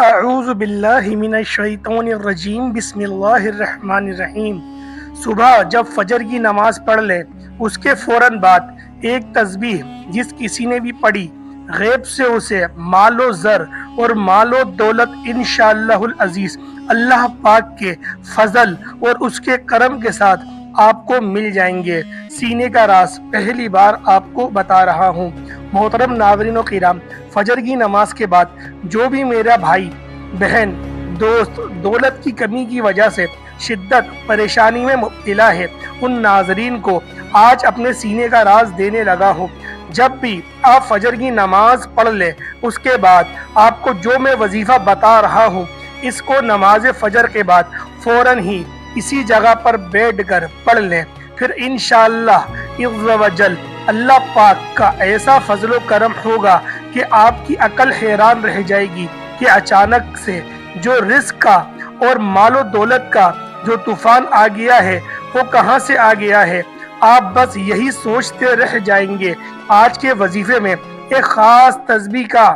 اعوذ باللہ من الشیطان الرجیم بسم اللہ الرحمن الرحیم۔ صبح جب فجر کی نماز پڑھ لے اس کے فوراً بعد ایک تسبیح جس کسی نے بھی پڑھی، غیب سے اسے مال و زر اور مال و دولت انشاءاللہ العزیز اللہ پاک کے فضل اور اس کے کرم کے ساتھ آپ کو مل جائیں گے۔ سینے کا راز پہلی بار آپ کو بتا رہا ہوں۔ محترم ناظرین و کرام، فجر کی نماز کے بعد جو بھی میرا بھائی بہن دوست دولت کی کمی کی وجہ سے شدت پریشانی میں مبتلا ہے، ان ناظرین کو آج اپنے سینے کا راز دینے لگا ہوں۔ جب بھی آپ فجر کی نماز پڑھ لیں اس کے بعد آپ کو جو میں وظیفہ بتا رہا ہوں، اس کو نماز فجر کے بعد فوراً ہی اسی جگہ پر بیٹھ کر پڑھ لیں، پھر انشاءاللہ عز و جل اللہ پاک کا ایسا فضل و کرم ہوگا کہ آپ کی عقل حیران رہ جائے گی کہ اچانک سے جو رزق کا اور مال و دولت کا جو طوفان آ گیا ہے وہ کہاں سے آ گیا ہے۔ آپ بس یہی سوچتے رہ جائیں گے۔ آج کے وظیفے میں ایک خاص تسبیح کا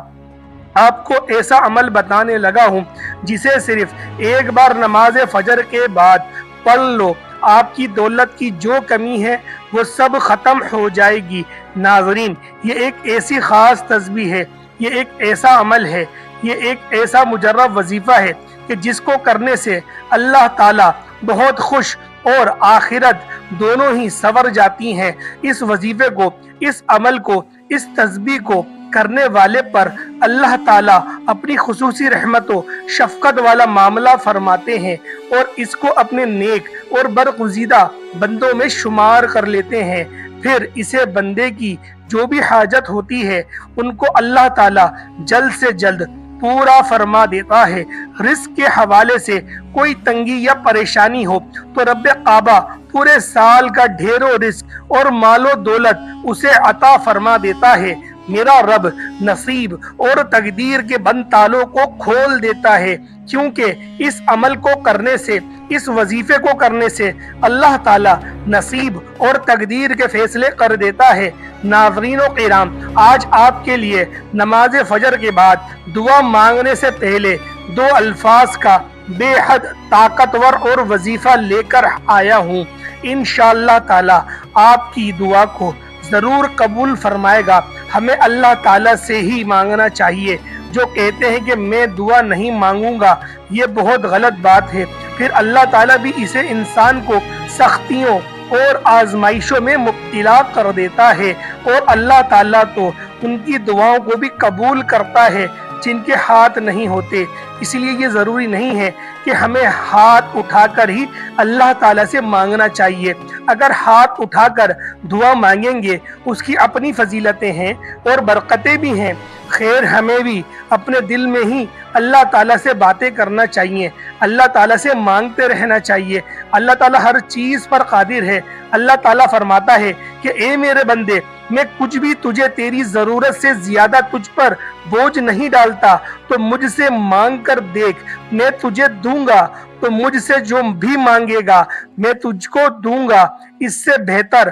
آپ کو ایسا عمل بتانے لگا ہوں جسے صرف ایک بار نماز فجر کے بعد پڑھ لو، آپ کی دولت کی جو کمی ہے وہ سب ختم ہو جائے گی۔ ناظرین، یہ ایک ایسی خاص تسبیح ہے، یہ ایک ایسا عمل ہے، یہ ایک ایسا مجرب وظیفہ ہے کہ جس کو کرنے سے اللہ تعالیٰ بہت خوش اور آخرت دونوں ہی سنور جاتی ہیں۔ اس وظیفے کو، اس عمل کو، اس تسبیح کو کرنے والے پر اللہ تعالیٰ اپنی خصوصی رحمت و شفقت والا معاملہ فرماتے ہیں اور اس کو اپنے نیک اور برگزیدہ بندوں میں شمار کر لیتے ہیں۔ پھر اسے بندے کی جو بھی حاجت ہوتی ہے ان کو اللہ تعالیٰ جلد سے جلد پورا فرما دیتا ہے۔ رزق کے حوالے سے کوئی تنگی یا پریشانی ہو تو رب کعبہ پورے سال کا ڈھیروں رزق اور مال و دولت اسے عطا فرما دیتا ہے۔ میرا رب نصیب اور تقدیر کے بند تالوں کو کھول دیتا ہے، کیونکہ اس عمل کو کرنے سے، اس وظیفے کو کرنے سے اللہ تعالیٰ نصیب اور تقدیر کے فیصلے کر دیتا ہے۔ ناظرین و کرام، آج آپ کے لیے نماز فجر کے بعد دعا مانگنے سے پہلے دو الفاظ کا بے حد طاقتور اور وظیفہ لے کر آیا ہوں۔ انشاءاللہ تعالیٰ آپ کی دعا کو ضرور قبول فرمائے گا۔ ہمیں اللہ تعالیٰ سے ہی مانگنا چاہیے۔ جو کہتے ہیں کہ میں دعا نہیں مانگوں گا، یہ بہت غلط بات ہے۔ پھر اللہ تعالیٰ بھی اسے انسان کو سختیوں اور آزمائشوں میں مبتلا کر دیتا ہے، اور اللہ تعالیٰ تو ان کی دعاؤں کو بھی قبول کرتا ہے جن کے ہاتھ نہیں ہوتے۔ اس لیے یہ ضروری نہیں ہے کہ ہمیں ہاتھ اٹھا کر ہی اللہ تعالیٰ سے مانگنا چاہیے۔ اگر ہاتھ اٹھا کر دعا مانگیں گے اس کی اپنی فضیلتیں ہیں اور برکتیں بھی ہیں۔ خیر، ہمیں بھی اپنے دل میں ہی اللہ تعالیٰ سے باتیں کرنا چاہیے، اللہ تعالیٰ سے مانگتے رہنا چاہیے۔ اللہ تعالیٰ ہر چیز پر قادر ہے۔ اللہ تعالیٰ فرماتا ہے کہ اے میرے بندے، میں کچھ بھی تجھے تیری ضرورت سے زیادہ تجھ پر بوجھ نہیں ڈالتا، تو مجھ سے مانگ کر دیکھ، میں تجھے دوں گا۔ تو مجھ سے جو بھی مانگے گا میں تجھ کو دوں گا، اس سے بہتر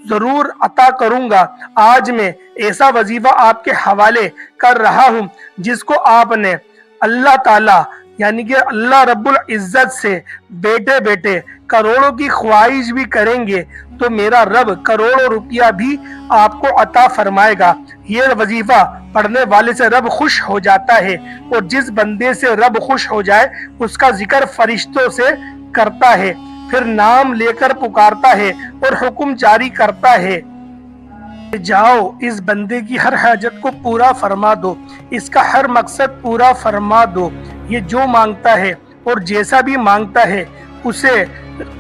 ضرور عطا کروں گا۔ آج میں ایسا وظیفہ آپ کے حوالے کر رہا ہوں جس کو آپ نے اللہ تعالیٰ یعنی کہ اللہ رب العزت سے بیٹھے بیٹھے کروڑوں کی خواہش بھی کریں گے تو میرا رب کروڑوں روپیہ بھی آپ کو عطا فرمائے گا۔ یہ وظیفہ پڑھنے والے سے رب خوش ہو جاتا ہے، اور جس بندے سے رب خوش ہو جائے اس کا ذکر فرشتوں سے کرتا ہے، پھر نام لے کر پکارتا ہے اور حکم جاری کرتا ہے، جاؤ اس بندے کی ہر حاجت کو پورا فرما دو، اس کا ہر مقصد پورا فرما دو۔ یہ جو مانگتا ہے اور جیسا بھی مانگتا ہے اسے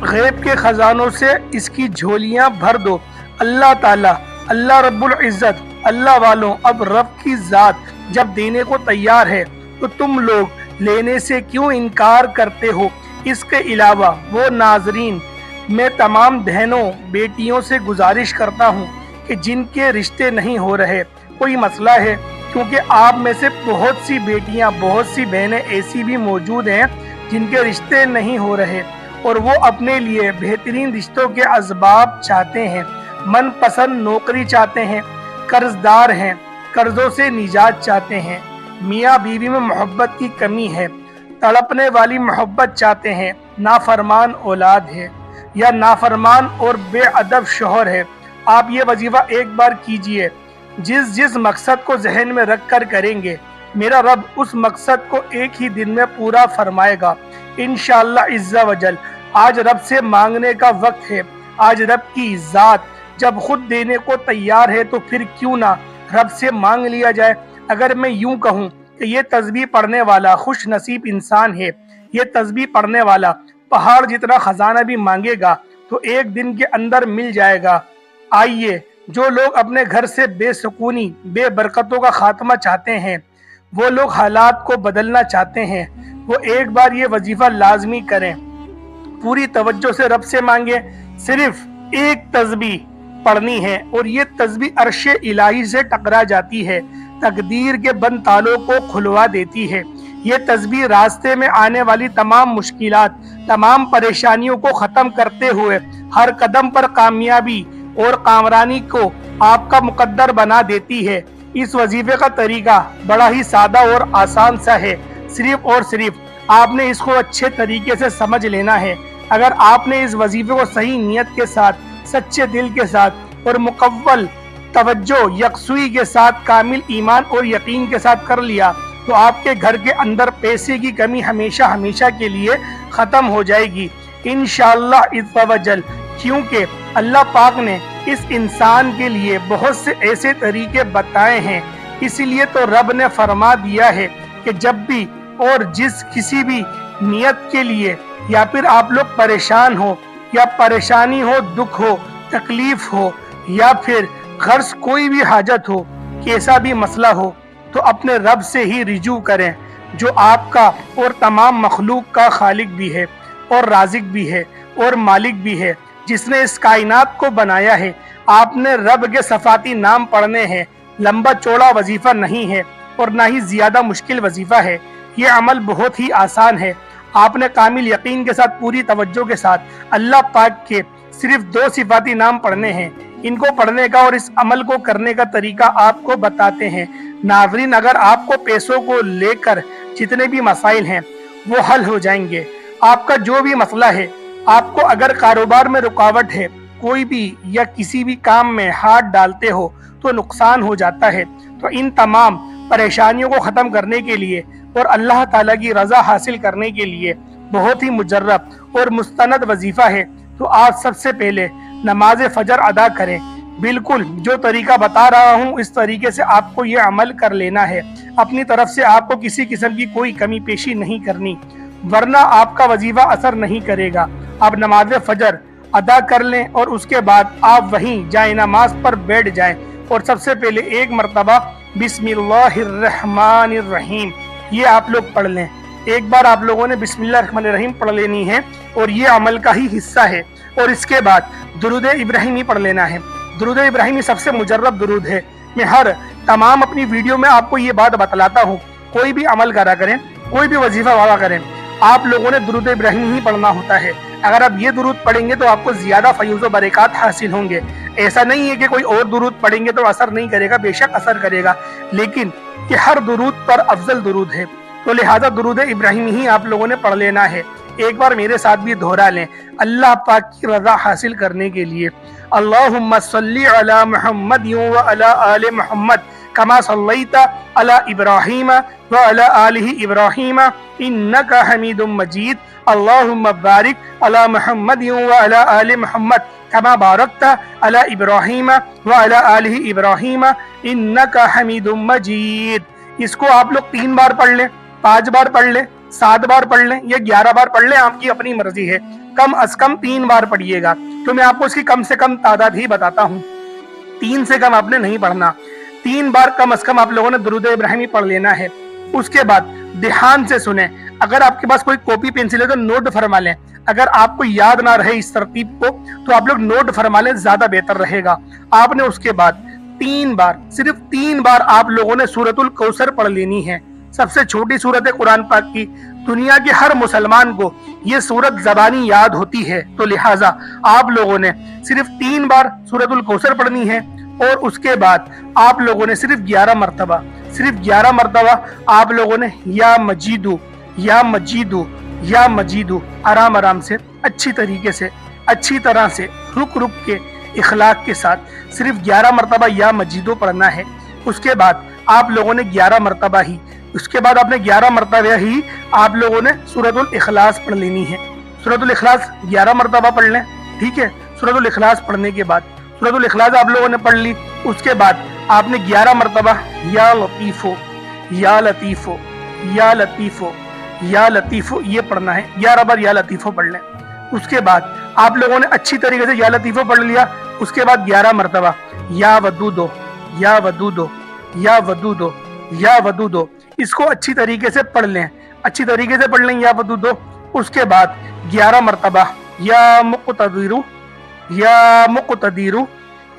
غیب کے خزانوں سے اس کی جھولیاں بھر دو۔ اللہ تعالیٰ، اللہ رب العزت، اللہ والوں، اب رب کی ذات جب دینے کو تیار ہے تو تم لوگ لینے سے کیوں انکار کرتے ہو؟ اس کے علاوہ وہ ناظرین، میں تمام بہنوں بیٹیوں سے گزارش کرتا ہوں کہ جن کے رشتے نہیں ہو رہے، کوئی مسئلہ ہے، کیونکہ آپ میں سے بہت سی بیٹیاں، بہت سی بہنیں ایسی بھی موجود ہیں جن کے رشتے نہیں ہو رہے، اور وہ اپنے لیے بہترین رشتوں کے اسباب چاہتے ہیں، من پسند نوکری چاہتے ہیں، قرض دار ہیں، قرضوں سے نجات چاہتے ہیں، मियाँ बीवी में मोहब्बत की कमी है, तड़पने वाली मोहब्बत चाहते हैं, नाफरमान औलाद है या नाफरमान और बेअदब शोहर है। आप ये वजीफा एक बार कीजिए, जिस जिस मकसद को जहन में रख कर करेंगे, मेरा रब उस मकसद को एक ही दिन में पूरा फरमाएगा इंशाअल्लाह इज़्ज़ा वजल। आज रब से मांगने का वक्त है। आज रब की ज़ात जब खुद देने को तैयार है तो फिर क्यों ना रब से मांग लिया जाए। अगर मैं यूं कहूं कि ये तस्बीह पढ़ने वाला खुश नसीब इंसान है, ये तस्बीह पढ़ने वाला पहाड़ जितना खजाना भी मांगेगा तो एक दिन के अंदर मिल जाएगा। आइए, जो लोग अपने घर से बेसुकूनी बेबरकतों का खात्मा चाहते हैं, वो लोग हालात को बदलना चाहते हैं, वो एक बार ये वजीफा लाजमी करें, पूरी तवज्जो से रब से मांगे। सिर्फ एक तस्बीह पढ़नी है और ये तस्बीह अर्शे इलाही से टकरा जाती है, तकदीर के बंद तालों को खुलवा देती है। ये तस्बीह रास्ते में आने वाली तमाम मुश्किलात, तमाम परेशानियों को ख़त्म करते हुए हर कदम पर कामयाबी और कामरानी को आपका मुकद्दर बना देती है। इस वजीफे का तरीका बड़ा ही सादा और आसान सा है। सिर्फ और सिर्फ आपने इसको अच्छे तरीके से समझ लेना है। अगर आपने इस वजीफे को सही नियत के साथ, सच्चे दिल के साथ और मुकव्वल तवज्जो यकसुई के साथ, कामिल ईमान और यकीन के साथ कर लिया तो आपके घर के अंदर पैसे की कमी हमेशा हमेशा के लिए ख़त्म हो जाएगी इंशाअल्लाह इज़्ज़ा वजल। क्योंकि अल्लाह पाक ने इस इंसान के लिए बहुत से ऐसे तरीके बताए हैं, इसीलिए तो रब ने फरमा दिया है कि जब भी और जिस किसी भी नियत के लिए या फिर आप लोग परेशान हो या परेशानी हो, दुख हो, तकलीफ हो या फिर गर्ज कोई भी हाजत हो, कैसा भी मसला हो, तो अपने रब से ही रिजू करें, जो आपका और तमाम मखलूक का खालिक भी है और राजिक भी है और मालिक भी है, जिसने इस कायनात को बनाया है। आपने रब के सफाती नाम पढ़ने हैं। लंबा चौड़ा वजीफा नहीं है और ना ही ज्यादा मुश्किल वजीफा है। ये अमल बहुत ही आसान है। आपने कामिल यकीन के साथ, पूरी तवज्जो के साथ अल्लाह पाक के सिर्फ 2 सिफाती नाम पढ़ने हैं। इनको पढ़ने का और इस अमल को करने का तरीका आपको बताते हैं। नाज़रीन, अगर आपको पैसों को लेकर जितने भी मसाइल हैं वो हल हो जाएंगे। आपका जो भी मसला है, आपको अगर कारोबार में रुकावट है, कोई भी या किसी भी काम में हाथ डालते हो तो नुकसान हो जाता है, तो इन तमाम परेशानियों को ख़त्म करने के लिए और अल्लाह ताला की रज़ा हासिल करने के लिए बहुत ही मुजर्रब और मुस्तनद वजीफ़ा है। तो आप सबसे पहले नमाज फजर अदा करें। बिल्कुल जो तरीका बता रहा हूँ इस तरीके से आपको ये अमल कर लेना है। अपनी तरफ से आपको किसी किस्म की कोई कमी पेशी नहीं करनी, वरना आपका वजीफा असर नहीं करेगा। आप नमाज फजर अदा कर लें और उसके बाद आप वहीं जाए नमाज पर बैठ जाएं और सबसे पहले एक मरतबा बिस्मिल्लाहिर्रहमानिर्रहीम ये आप लोग पढ़ लें। एक बार आप लोगों ने बिस्मिल्लाहिर्रहमानिर्रहीम पढ़ लेनी है और ये अमल का ही हिस्सा है। और इसके बाद दुरूद इब्राहिमी पढ़ लेना है। दुरूद इब्राहिमी सबसे मुजर्रब दुरूद है। मैं हर तमाम अपनी वीडियो में आपको ये बात बतलाता हूँ। कोई भी अमल करा करें, कोई भी वजीफा वाला करें, आप लोगों ने दुरूद इब्राहिमी ही पढ़ना होता है। अगर आप ये दुरूद पढ़ेंगे तो आपको ज्यादा फयूज़ व बरक़ात हासिल होंगे। ऐसा नहीं है कि कोई और दुरूद पढ़ेंगे तो असर नहीं करेगा, बेशक असर करेगा, लेकिन कि हर दुरूद पर अफजल दुरूद है। तो लिहाजा दुरूद इब्राहिमी ही आप लोगों ने पढ़ लेना है। एक बार मेरे साथ भी दोहरा लें अल्लाह पाक की रज़ा हासिल करने के लिए। अल्लाहुम्मा सल्ली अला मुहम्मद व अला आले मुहम्मद कमा सल्लैता अला इब्राहीम व अला आलिहि इब्राहीम इन्नका हमीदुम मजीद। अल्लाहुम्मा बारिक अला मुहम्मद व अला आले मुहम्मद कमा बारकता अला इब्राहीम व अला आलिहि इब्राहीम इन्नका हमीदुम मजीद। इसको आप लोग 3 बार पढ़ लें, 5 बार पढ़ लें, 7 बार पढ़ लें या 11 बार पढ़ लें, आपकी अपनी मर्जी है। कम अज कम 3 बार पढ़िएगा। तो मैं आपको इसकी कम से कम तादाद ही बताता हूँ। 3 से कम आपने नहीं पढ़ना। 3 बार कम अज कम आप लोगों ने दुरूद इब्राहिमी पढ़ लेना है। उसके बाद ध्यान से सुने। अगर आपके पास कोई कॉपी पेंसिल है तो नोट फरमा लें। अगर आपको याद ना रहे इस तरतीब को तो आप लोग नोट फरमा लें, ज्यादा बेहतर रहेगा। आपने उसके बाद 3 बार, सिर्फ 3 बार आप लोगों ने सूरतुल कौसर पढ़ लेनी है। सबसे छोटी सूरत है कुरान पाक की। दुनिया के हर मुसलमान को ये सूरत ज़बानी याद होती है, तो लिहाजा आप लोगों ने सिर्फ 3 बार सूरतुल कौसर पढ़नी है और उसके बाद आप लोगों ने सिर्फ 11 मरतबा सिर्फ 11 मरतबा आप लोगों ने या मजीदू या मजीदू या मजीदू आराम आराम से अच्छी तरीके से अच्छी तरह से रुक रुक के इखलाक के साथ सिर्फ 11 मरतबा या मजीदो पढ़ना है। उसके बाद आप लोगों ने 11 मरतबा ही उसके बाद आपने 11 मरतबा ही आप लोगों ने सूरतुल इखलास पढ़ लेनी है। सूरतुल इखलास 11 मरतबा पढ़ लें, ठीक है। सूरतुल इखलास पढ़ने के बाद सूरतुल इखलास आप लोगों ने पढ़ ली। उसके बाद आपने 11 मरतबा या लतीफ़ो या लतीफ़ो या लतीफ़ो या लतीफ़ो ये पढ़ना है। 11 बार या लतीफ़ो पढ़ लें। उसके बाद आप लोगों ने अच्छी तरीके से या लतीफ़ो पढ़ लिया। उसके बाद 11 मरतबा या वदूदो या वदूदो या वदूदो या वदूदो, इसको अच्छी तरीके से पढ़ लें, अच्छी तरीके से पढ़ लें या वदूदो। उसके बाद 11 मरतबा या मुक़तदिरु या मुक़तदिरु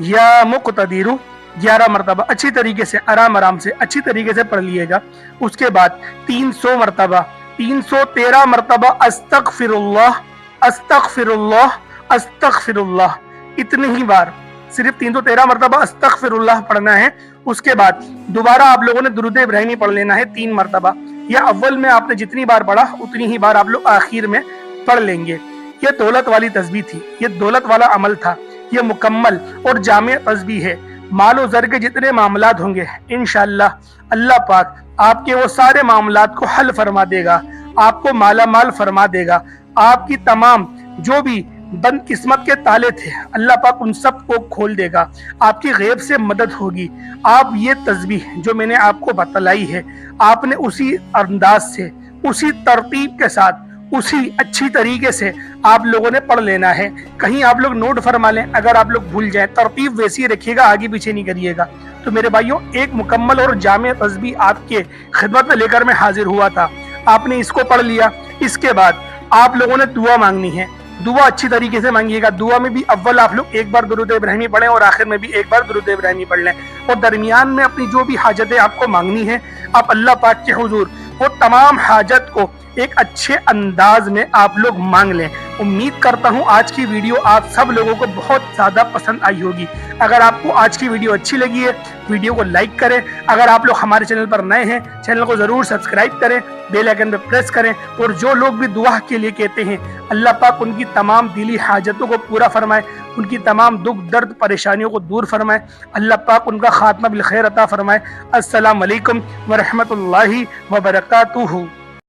या मुक़तदिरु 11 मरतबा अच्छी तरीके से आराम आराम से अच्छी तरीके से पढ़ लिएगा। उसके बाद 300 मरतबा 313 मरतबा अस्तगफिरुल्लाह अस्तगफिरुल्लाह अस्तगफिरुल्लाह, इतनी ही बार सिर्फ 313 मरतबा अस्तगफिरुल्लाह पढ़ना है। उसके बाद दोबारा आप लोगों ने दुरूद इब्राहिमी पढ़ लेना है 3 मरतबा, या अव्वल में आपने जितनी बार पढ़ा उतनी ही बार आप लोग आखिर में पढ़ लेंगे। ये दौलत वाली तस्बीह थी, ये दौलत वाला अमल था, ये मुकम्मल और जामे तस्बीह है। मालो ज़र के जितने मामलात होंगे इंशाअल्लाह अल्लाह पाक आपके वो सारे मामलात को हल फरमा देगा, आपको माला माल फरमा देगा। आपकी तमाम जो भी बंद किस्मत के ताले थे अल्लाह पाक उन सब को खोल देगा, आपकी गैब से मदद होगी। आप ये तस्बीह जो मैंने आपको बतलाई है आपने उसी अंदाज से उसी तरतीब के साथ उसी अच्छी तरीके से आप लोगों ने पढ़ लेना है। कहीं आप लोग नोट फरमा लें, अगर आप लोग भूल जाएं तरतीब वैसी रखिएगा, आगे पीछे नहीं करिएगा। तो मेरे भाइयों एक मुकम्मल और जामे तस्बीह आपके खिदमत में लेकर मैं हाजिर हुआ था, आपने इसको पढ़ लिया। इसके बाद आप लोगों ने दुआ मांगनी है, दुआ अच्छी तरीके से मांगिएगा। दुआ में भी अव्वल आप लोग एक बार दुरूद इब्राहिमी पढ़ें और आखिर में भी एक बार दुरूद इब्राहिमी पढ़ लें, और दरमियान में अपनी जो भी हाजतें आपको मांगनी है आप अल्लाह पाक के हुजूर वो तमाम हाजत को एक अच्छे अंदाज में आप लोग मांग लें। उम्मीद करता हूँ आज की वीडियो आप सब लोगों को बहुत ज़्यादा पसंद आई होगी। अगर आपको आज की वीडियो अच्छी लगी है वीडियो को लाइक करें, अगर आप लोग हमारे चैनल पर नए हैं चैनल को ज़रूर सब्सक्राइब करें, बेल आइकन पर प्रेस करें। और जो लोग भी दुआ के लिए कहते हैं अल्लाह पाक उनकी तमाम दिली हाजतों को पूरा फरमाए, उनकी तमाम दुख दर्द परेशानियों को दूर फरमाए, अल्लाह पाक उनका खात्मा बिल खैर अता फरमाए। अस्सलाम वालेकुम व रहमतुल्लाहि व बरकातुहू।